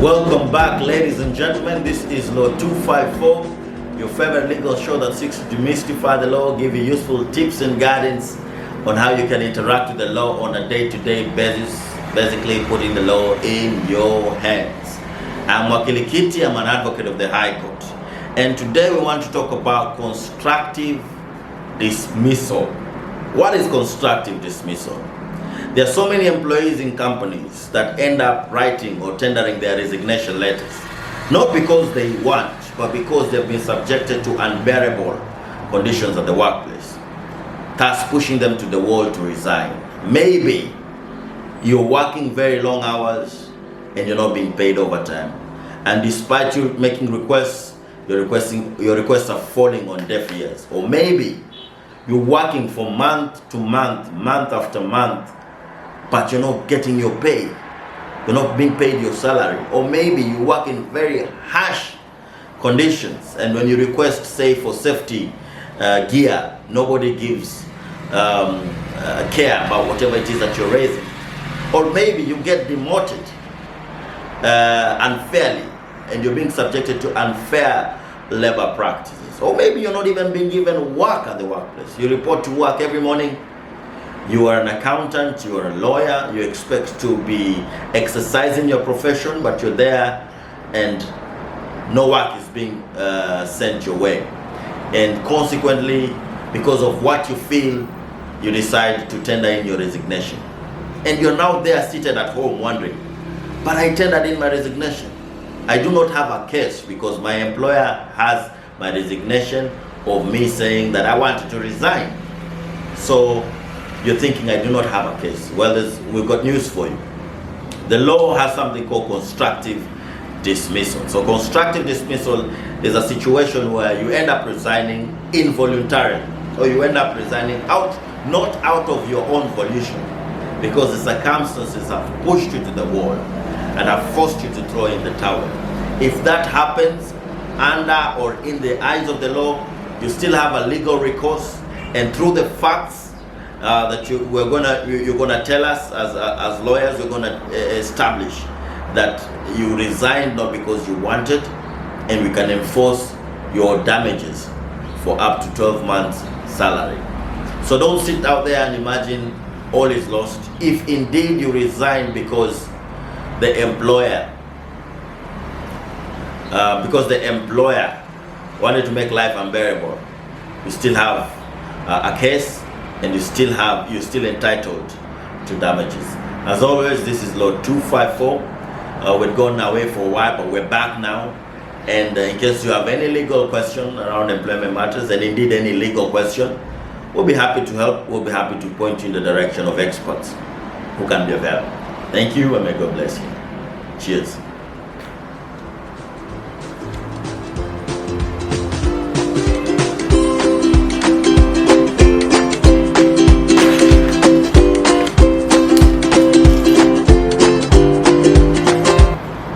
Welcome back, ladies and gentlemen. This is Law 254, your favorite legal show that seeks to demystify the law, give you useful tips and guidance on how you can interact with the law on a day-to-day basis, basically putting the law in your hands. I'm Wakili Kiti, I'm an advocate of the High Court. And today we want to talk about constructive dismissal. What is constructive dismissal? There are so many employees in companies that end up writing or tendering their resignation letters, not because they want, but because they've been subjected to unbearable conditions at the workplace, thus pushing them to the wall to resign. Maybe you're working very long hours and you're not being paid overtime, and despite you making requests, your requests are falling on deaf ears. Or maybe you're working from month to month, month after month, but you're not getting your pay. You're not being paid your salary. Or maybe you work in very harsh conditions, and when you request, say, for safety gear, nobody gives care about whatever it is that you're raising. Or maybe you get demoted unfairly, and you're being subjected to unfair labor practices. Or maybe you're not even being given work at the workplace. You report to work every morning. You are an accountant, you are a lawyer, you expect to be exercising your profession, but you're there and no work is being sent your way. And consequently, because of what you feel, you decide to tender in your resignation. And you're now there seated at home wondering, but I tendered in my resignation. I do not have a case because my employer has my resignation of me saying that I wanted to resign. So you're thinking, I do not have a case. Well, we've got news for you. The law has something called constructive dismissal. So constructive dismissal is a situation where you end up resigning involuntarily. So you end up resigning not out of your own volition, because the circumstances have pushed you to the wall and have forced you to throw in the towel. If that happens under or in the eyes of the law, you still have a legal recourse, and through the facts that you're gonna tell us as lawyers, you're gonna establish that you resigned not because you wanted, and we can enforce your damages for up to 12 months salary. So don't sit out there and imagine all is lost. If indeed you resign because the employer wanted to make life unbearable, you still have a case, and you're still entitled to damages. As always, this is Law 254. We've gone away for a while, but we're back now. And in case you have any legal question around employment matters, and indeed any legal question, we'll be happy to help. We'll be happy to point you in the direction of experts who can be available. Thank you, and may God bless you. Cheers.